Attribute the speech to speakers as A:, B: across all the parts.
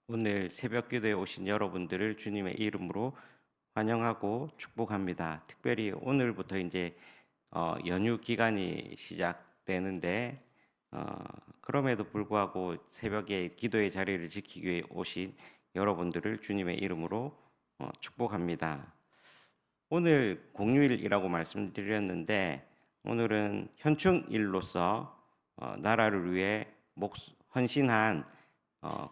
A: 오늘 새벽 기도에 오신 여러분들을 주님의 이름으로 환영하고 축복합니다. 특별히 오늘부터 이제 연휴 기간이 시작되는데 어, 그럼에도 불구하고 새벽에 기도의 자리를 지키기 위해 오신 여러분들을 주님의 이름으로 축복합니다. 오늘 공휴일이라고 말씀드렸는데 오늘은 현충일로서 나라를 위해 헌신한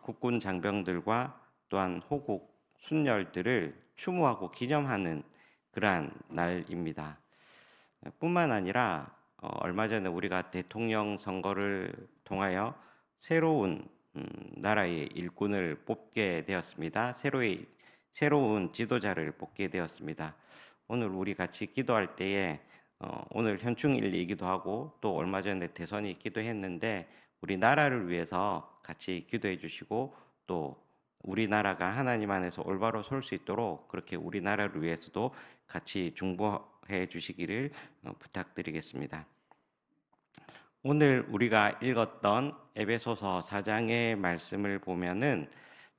A: 국군 장병들과 또한 호국 순열들을 추모하고 기념하는 그러한 날입니다. 뿐만 아니라 얼마 전에 우리가 대통령 선거를 통하여 새로운 나라의 일꾼을 뽑게 되었습니다. 새로운 지도자를 뽑게 되었습니다. 오늘 우리 같이 기도할 때에 오늘 현충일이기도 하고 또 얼마 전에 대선이 있기도 했는데 우리 나라를 위해서 같이 기도해 주시고 또 우리나라가 하나님 안에서 올바로 설 수 있도록 그렇게 우리나라를 위해서도 같이 중보해 주시기를 부탁드리겠습니다. 오늘 우리가 읽었던 에베소서 4장의 말씀을 보면은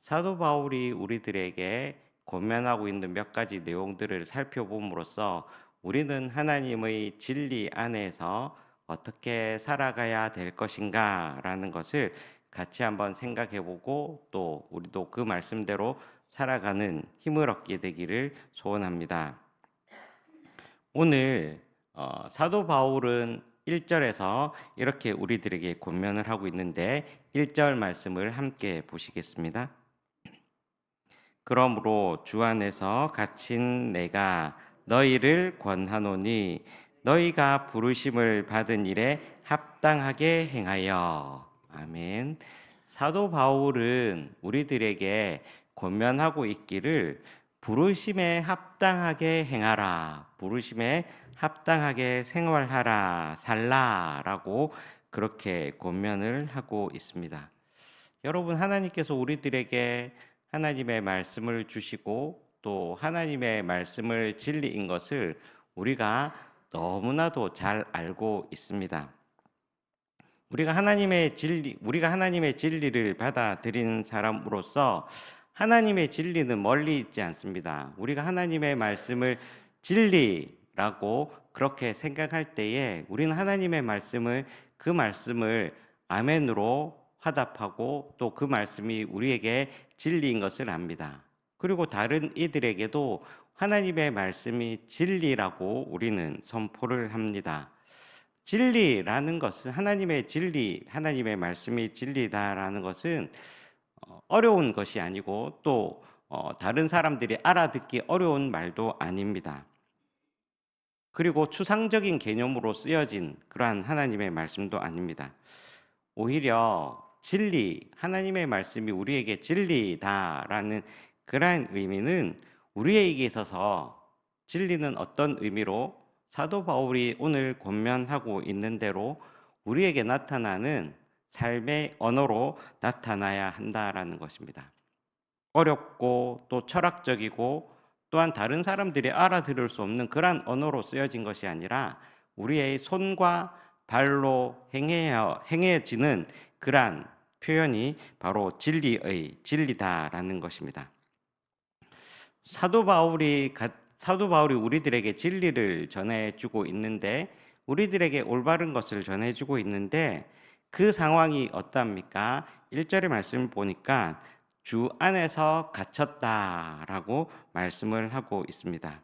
A: 사도 바울이 우리들에게 권면하고 있는 몇 가지 내용들을 살펴봄으로써 우리는 하나님의 진리 안에서 어떻게 살아가야 될 것인가라는 것을 같이 한번 생각해 보고 또 우리도 그 말씀대로 살아가는 힘을 얻게 되기를 소원합니다. 오늘 사도 바울은 1절에서 이렇게 우리들에게 권면을 하고 있는데 1절 말씀을 함께 보시겠습니다. 그러므로 주 안에서 갇힌 내가 너희를 권하노니 너희가 부르심을 받은 일에 합당하게 행하여. 아멘. 사도 바울은 우리들에게 권면하고 있기를 부르심에 합당하게 행하라. 부르심에 합당하게 생활하라. 살라라고 그렇게 권면을 하고 있습니다. 여러분, 하나님께서 우리들에게 하나님의 말씀을 주시고 또 하나님의 말씀을 진리인 것을 우리가 너무나도 잘 알고 있습니다. 우리가 하나님의 진리를 받아들이는 사람으로서 하나님의 진리는 멀리 있지 않습니다. 우리가 하나님의 말씀을 진리라고 그렇게 생각할 때에 우리는 하나님의 그 말씀을 아멘으로 화답하고 또 그 말씀이 우리에게 진리인 것을 압니다. 그리고 다른 이들에게도 하나님의 말씀이 진리라고 우리는 선포를 합니다. 진리라는 것은 하나님의 말씀이 진리다라는 것은 어려운 것이 아니고 또 다른 사람들이 알아듣기 어려운 말도 아닙니다. 그리고 추상적인 개념으로 쓰여진 그러한 하나님의 말씀도 아닙니다. 오히려 하나님의 말씀이 우리에게 진리다라는 그러한 의미는 우리에게 있어서 진리는 어떤 의미로 사도 바울이 오늘 권면하고 있는 대로 우리에게 나타나는 삶의 언어로 나타나야 한다라는 것입니다. 어렵고 또 철학적이고 또한 다른 사람들이 알아들을 수 없는 그러한 언어로 쓰여진 것이 아니라 우리의 손과 발로 행해지는 그러한 표현이 바로 진리다라는 것입니다. 사도 바울이 우리들에게 진리를 전해주고 있는데 우리들에게 올바른 것을 전해주고 있는데 그 상황이 어떠합니까? 1절의 말씀을 보니까 주 안에서 갇혔다라고 말씀을 하고 있습니다.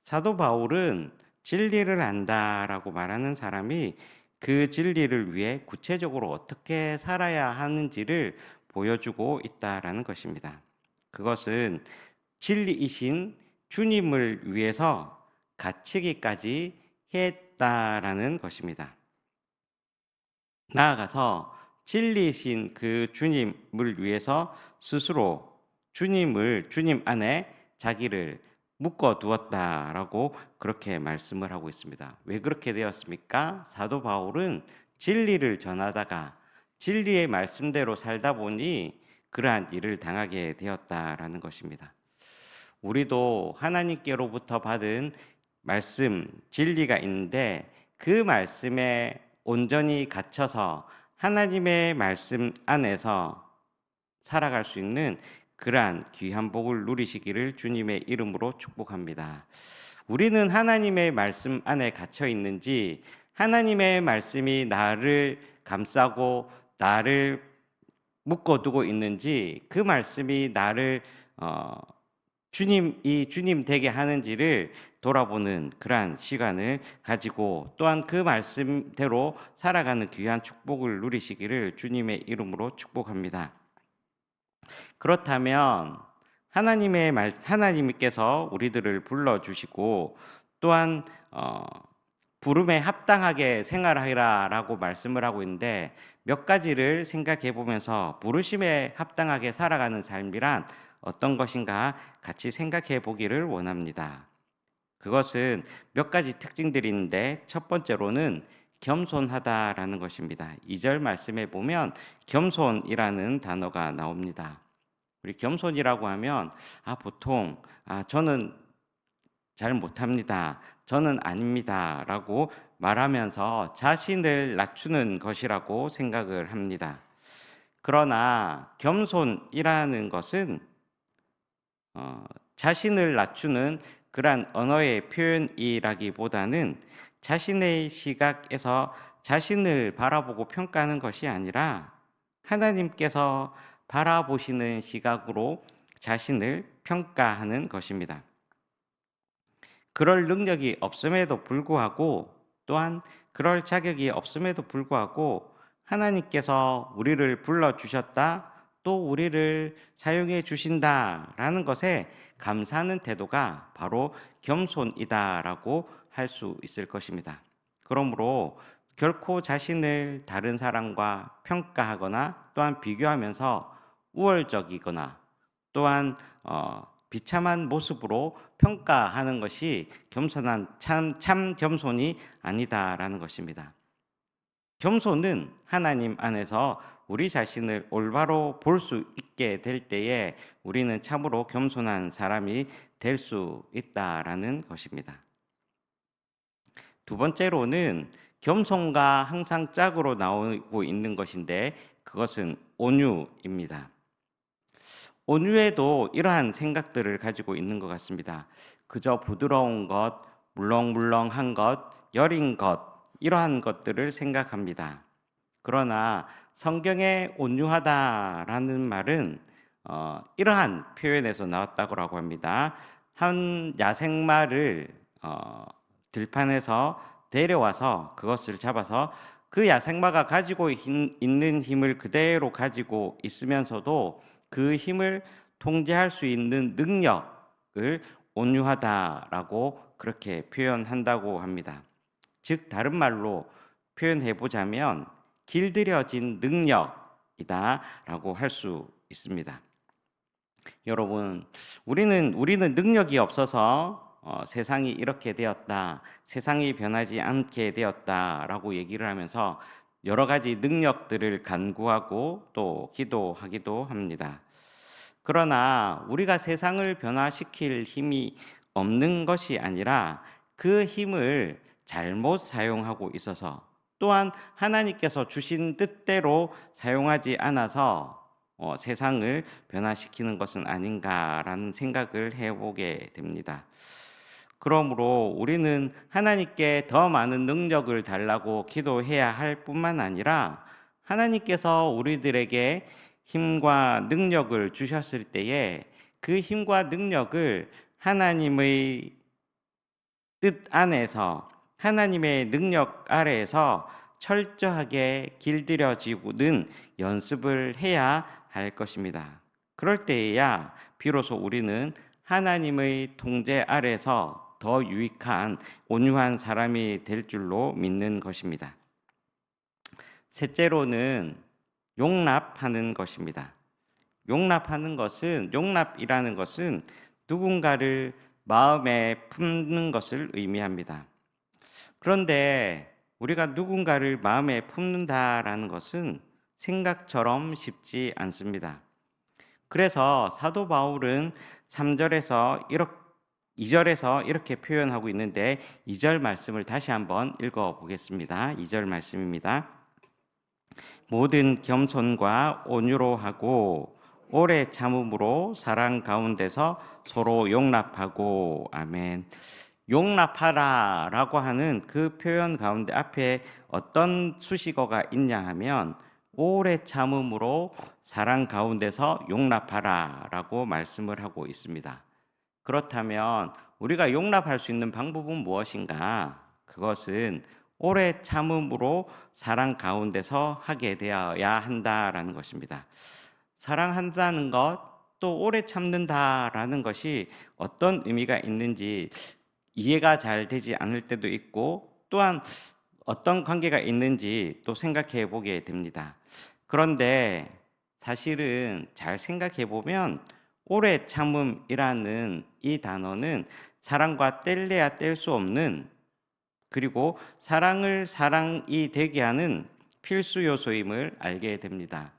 A: 사도 바울은 진리를 안다라고 말하는 사람이 그 진리를 위해 구체적으로 어떻게 살아야 하는지를 보여주고 있다라는 것입니다. 그것은 진리이신 주님을 위해서 갇히기까지 했다라는 것입니다. 나아가서 진리이신 그 주님을 위해서 스스로 주님 안에 자기를 묶어 두었다라고 그렇게 말씀을 하고 있습니다. 왜 그렇게 되었습니까? 사도 바울은 진리를 전하다가 진리의 말씀대로 살다 보니 그러한 일을 당하게 되었다라는 것입니다. 우리도 하나님께로부터 받은 말씀, 진리가 있는데 그 말씀에 온전히 갇혀서 하나님의 말씀 안에서 살아갈 수 있는 그러한 귀한 복을 누리시기를 주님의 이름으로 축복합니다. 우리는 하나님의 말씀 안에 갇혀 있는지, 하나님의 말씀이 나를 감싸고 나를 묶어두고 있는지, 그 말씀이 나를 주님 되게 하는지를 돌아보는 그러한 시간을 가지고, 또한 그 말씀대로 살아가는 귀한 축복을 누리시기를 주님의 이름으로 축복합니다. 그렇다면 하나님께서 우리들을 불러주시고, 또한 부름에 합당하게 생활하라라고 말씀을 하고 있는데, 몇 가지를 생각해 보면서 부르심에 합당하게 살아가는 삶이란 어떤 것인가 같이 생각해 보기를 원합니다. 그것은 몇 가지 특징들이 있는데, 첫 번째로는 겸손하다라는 것입니다. 2절 말씀에 보면 겸손이라는 단어가 나옵니다. 우리 겸손이라고 하면 보통 저는 잘 못합니다, 저는 아닙니다라고 말하면서 자신을 낮추는 것이라고 생각을 합니다. 그러나 겸손이라는 것은 자신을 낮추는 그러한 언어의 표현이라기보다는 자신의 시각에서 자신을 바라보고 평가하는 것이 아니라 하나님께서 바라보시는 시각으로 자신을 평가하는 것입니다. 그럴 능력이 없음에도 불구하고, 또한 그럴 자격이 없음에도 불구하고 하나님께서 우리를 불러주셨다, 또 우리를 사용해 주신다라는 것에 감사하는 태도가 바로 겸손이다라고 할 수 있을 것입니다. 그러므로 결코 자신을 다른 사람과 평가하거나 또한 비교하면서 우월적이거나 또한 비참한 모습으로 평가하는 것이 참 겸손이 아니다라는 것입니다. 겸손은 하나님 안에서 우리 자신을 올바로 볼 수 있게 될 때에 우리는 참으로 겸손한 사람이 될 수 있다라는 것입니다. 두 번째로는 겸손과 항상 짝으로 나오고 있는 것인데, 그것은 온유입니다. 온유에도 이러한 생각들을 가지고 있는 것 같습니다. 그저 부드러운 것, 물렁물렁한 것, 여린 것, 이러한 것들을 생각합니다. 그러나 성경에 온유하다라는 말은 이러한 표현에서 나왔다고 합니다. 한 야생마를 들판에서 데려와서 그것을 잡아서 그 야생마가 가지고 있는 힘을 그대로 가지고 있으면서도 그 힘을 통제할 수 있는 능력을 온유하다라고 그렇게 표현한다고 합니다. 즉 다른 말로 표현해 보자면 길들여진 능력이다라고 할 수 있습니다. 여러분, 우리는 능력이 없어서 세상이 이렇게 되었다, 세상이 변하지 않게 되었다라고 얘기를 하면서 여러 가지 능력들을 간구하고 또 기도하기도 합니다. 그러나 우리가 세상을 변화시킬 힘이 없는 것이 아니라 그 힘을 잘못 사용하고 있어서, 또한 하나님께서 주신 뜻대로 사용하지 않아서 세상을 변화시키는 것은 아닌가라는 생각을 해보게 됩니다. 그러므로 우리는 하나님께 더 많은 능력을 달라고 기도해야 할 뿐만 아니라, 하나님께서 우리들에게 힘과 능력을 주셨을 때에 그 힘과 능력을 하나님의 뜻 안에서, 하나님의 능력 아래에서 철저하게 길들여지고는 연습을 해야 할 것입니다. 그럴 때에야 비로소 우리는 하나님의 통제 아래서 더 유익한 온유한 사람이 될 줄로 믿는 것입니다. 셋째로는 용납하는 것입니다. 용납이라는 것은 누군가를 마음에 품는 것을 의미합니다. 그런데 우리가 누군가를 마음에 품는다라는 것은 생각처럼 쉽지 않습니다. 그래서 사도 바울은 2절에서 이렇게 표현하고 있는데, 2절 말씀을 다시 한번 읽어 보겠습니다. 2절 말씀입니다. 모든 겸손과 온유로 하고 오래 참음으로 사랑 가운데서 서로 용납하고. 아멘. 용납하라라고 하는 그 표현 가운데 앞에 어떤 수식어가 있냐 하면 오래 참음으로 사랑 가운데서 용납하라라고 말씀을 하고 있습니다. 그렇다면 우리가 용납할 수 있는 방법은 무엇인가? 그것은 오래 참음으로 사랑 가운데서 하게 되어야 한다라는 것입니다. 사랑한다는 것, 또 오래 참는다라는 것이 어떤 의미가 있는지 이해가 잘 되지 않을 때도 있고, 또한 어떤 관계가 있는지 또 생각해 보게 됩니다. 그런데 사실은 잘 생각해 보면 오래 참음이라는 이 단어는 사랑과 뗄래야 뗄 수 없는, 그리고 사랑을 사랑이 되게 하는 필수 요소임을 알게 됩니다.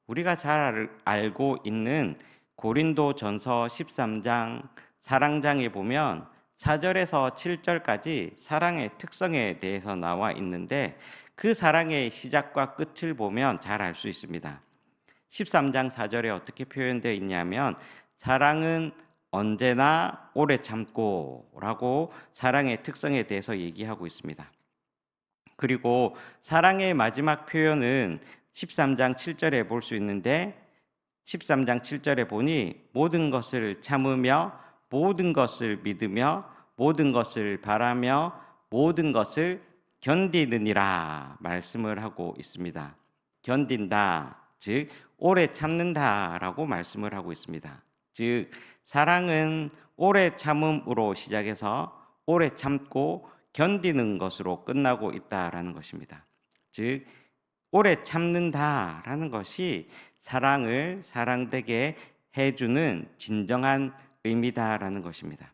A: 우리가 잘 알고 있는 고린도전서 13장 사랑장에 보면 4절에서 7절까지 사랑의 특성에 대해서 나와 있는데, 그 사랑의 시작과 끝을 보면 잘 알 수 있습니다. 13장 4절에 어떻게 표현되어 있냐면 사랑은 언제나 오래 참고 라고 사랑의 특성에 대해서 얘기하고 있습니다. 그리고 사랑의 마지막 표현은 13장 7절에 볼 수 있는데, 13장 7절에 보니 모든 것을 참으며 모든 것을 믿으며 모든 것을 바라며 모든 것을 견디느니라 말씀을 하고 있습니다. 견딘다, 즉 오래 참는다라고 말씀을 하고 있습니다. 즉 사랑은 오래 참음으로 시작해서 오래 참고 견디는 것으로 끝나고 있다라는 것입니다. 즉 오래 참는다라는 것이 사랑을 사랑되게 해주는 진정한 의미다라는 것입니다.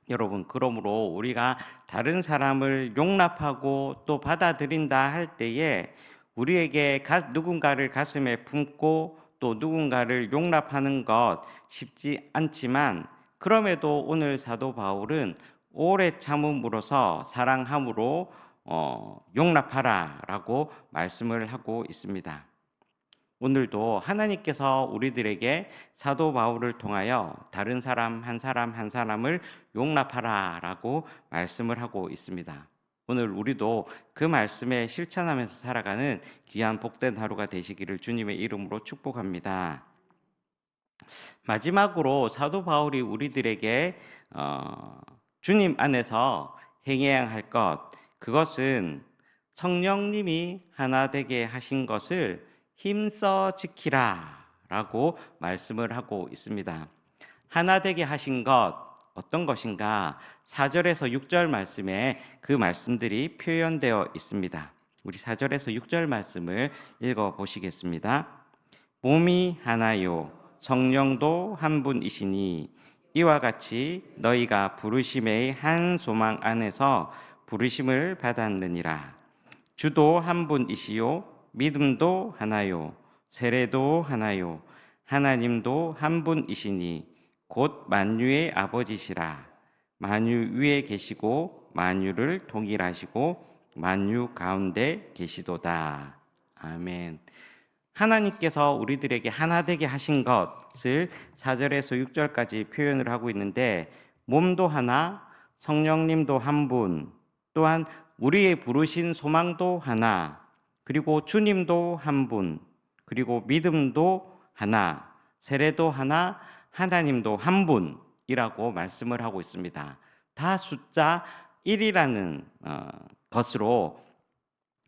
A: 여러분, 그러므로 우리가 다른 사람을 용납하고 또 받아들인다 할 때에 우리에게 누군가를 가슴에 품고 또 누군가를 용납하는 것 쉽지 않지만, 그럼에도 오늘 사도 바울은 오래 참음으로써 사랑함으로 용납하라라고 말씀을 하고 있습니다. 오늘도 하나님께서 우리들에게 사도 바울을 통하여 다른 사람 한 사람 한 사람을 용납하라라고 말씀을 하고 있습니다. 오늘 우리도 그 말씀에 실천하면서 살아가는 귀한 복된 하루가 되시기를 주님의 이름으로 축복합니다. 마지막으로 사도 바울이 우리들에게 주님 안에서 행해야 할 것, 그것은 성령님이 하나 되게 하신 것을 힘써 지키라 라고 말씀을 하고 있습니다. 하나 되게 하신 것, 어떤 것인가? 4절에서 6절 말씀에 그 말씀들이 표현되어 있습니다. 우리 4절에서 6절 말씀을 읽어 보시겠습니다. 몸이 하나요 성령도 한 분이시니 이와 같이 너희가 부르심의 한 소망 안에서 부르심을 받았느니라. 주도 한 분이시요 믿음도 하나요 세례도 하나요 하나님도 한 분이시니 곧 만유의 아버지시라. 만유 위에 계시고 만유를 통일하시고 만유 가운데 계시도다. 아멘. 하나님께서 우리들에게 하나 되게 하신 것을 4절에서 6절까지 표현을 하고 있는데, 몸도 하나, 성령님도 한 분, 또한 우리의 부르신 소망도 하나, 그리고 주님도 한 분, 그리고 믿음도 하나, 세례도 하나, 하나님도 한 분이라고 말씀을 하고 있습니다. 다 숫자 1이라는 것으로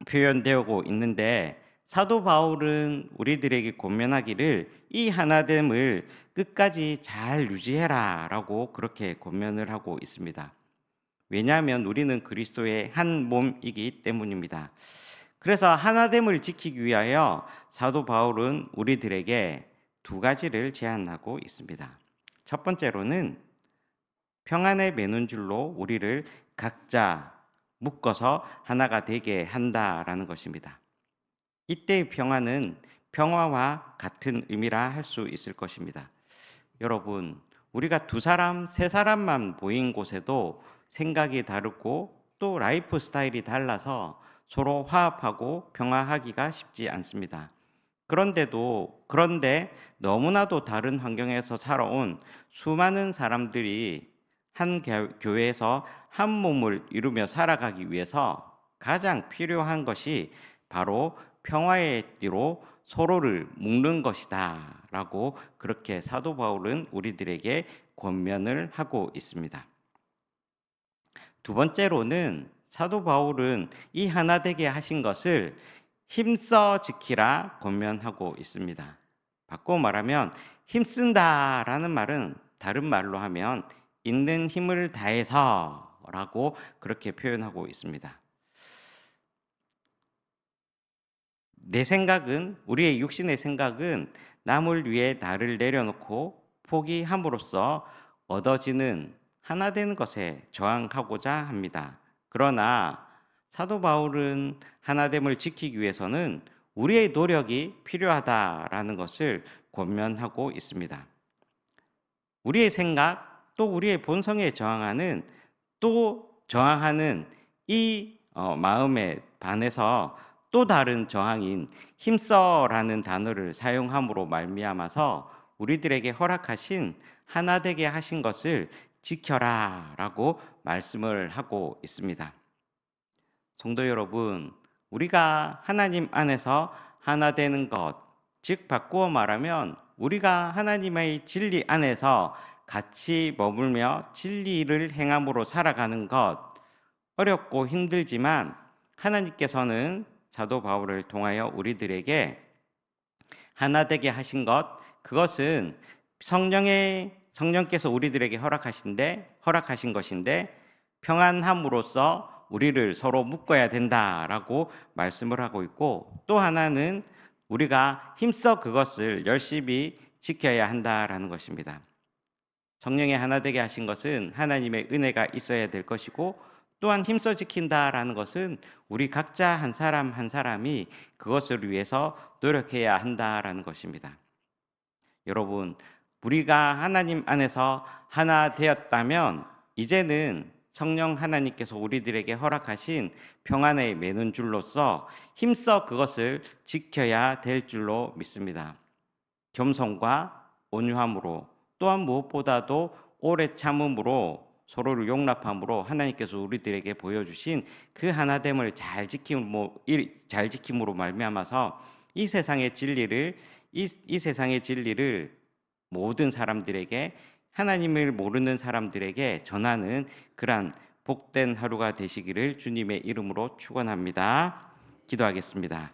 A: 표현되고 있는데, 사도 바울은 우리들에게 권면하기를 이 하나됨을 끝까지 잘 유지해라 라고 그렇게 권면을 하고 있습니다. 왜냐하면 우리는 그리스도의 한 몸이기 때문입니다. 그래서 하나됨을 지키기 위하여 사도 바울은 우리들에게 두 가지를 제안하고 있습니다. 첫 번째로는 평안의 맨눈줄로 우리를 각자 묶어서 하나가 되게 한다라는 것입니다. 이때의 평안은 평화와 같은 의미라 할 수 있을 것입니다. 여러분, 우리가 두 사람, 세 사람만 보인 곳에도 생각이 다르고 또 라이프 스타일이 달라서 서로 화합하고 평화하기가 쉽지 않습니다. 그런데 너무나도 다른 환경에서 살아온 수많은 사람들이 한 교회에서 한 몸을 이루며 살아가기 위해서 가장 필요한 것이 바로 평화의 띠로 서로를 묶는 것이다라고 그렇게 사도 바울은 우리들에게 권면을 하고 있습니다. 두 번째로는 사도 바울은 이 하나 되게 하신 것을 힘써 지키라 권면하고 있습니다. 바꿔 말하면 힘쓴다라는 말은 다른 말로 하면 있는 힘을 다해서라고 그렇게 표현하고 있습니다. 우리의 육신의 생각은 남을 위해 나를 내려놓고 포기함으로써 얻어지는 하나 되는 것에 저항하고자 합니다. 그러나 사도 바울은 하나됨을 지키기 위해서는 우리의 노력이 필요하다라는 것을 권면하고 있습니다. 우리의 생각 또 우리의 본성에 저항하는 이 마음에 반해서 또 다른 저항인 힘써라는 단어를 사용함으로 말미암아서 우리들에게 허락하신 하나 되게 하신 것을 지켜라라고 말씀을 하고 있습니다. 성도 여러분, 우리가 하나님 안에서 하나 되는 것, 즉 바꾸어 말하면 우리가 하나님의 진리 안에서 같이 머물며 진리를 행함으로 살아가는 것, 어렵고 힘들지만 하나님께서는 사도 바울을 통하여 우리들에게 하나 되게 하신 것, 그것은 성령께서 우리들에게 허락하신 것인데 평안함으로써 우리를 서로 묶어야 된다라고 말씀을 하고 있고, 또 하나는 우리가 힘써 그것을 열심히 지켜야 한다라는 것입니다. 성령의 하나 되게 하신 것은 하나님의 은혜가 있어야 될 것이고, 또한 힘써 지킨다라는 것은 우리 각자 한 사람 한 사람이 그것을 위해서 노력해야 한다라는 것입니다. 여러분, 우리가 하나님 안에서 하나 되었다면 이제는 성령 하나님께서 우리들에게 허락하신 평안에 매는 줄로서 힘써 그것을 지켜야 될 줄로 믿습니다. 겸손과 온유함으로, 또한 무엇보다도 오래 참음으로, 서로를 용납함으로 하나님께서 우리들에게 보여주신 그 하나됨을 잘 지킴으로 말미암아서 이 세상의 진리를 모든 사람들에게, 하나님을 모르는 사람들에게 전하는 그러한 복된 하루가 되시기를 주님의 이름으로 축원합니다. 기도하겠습니다.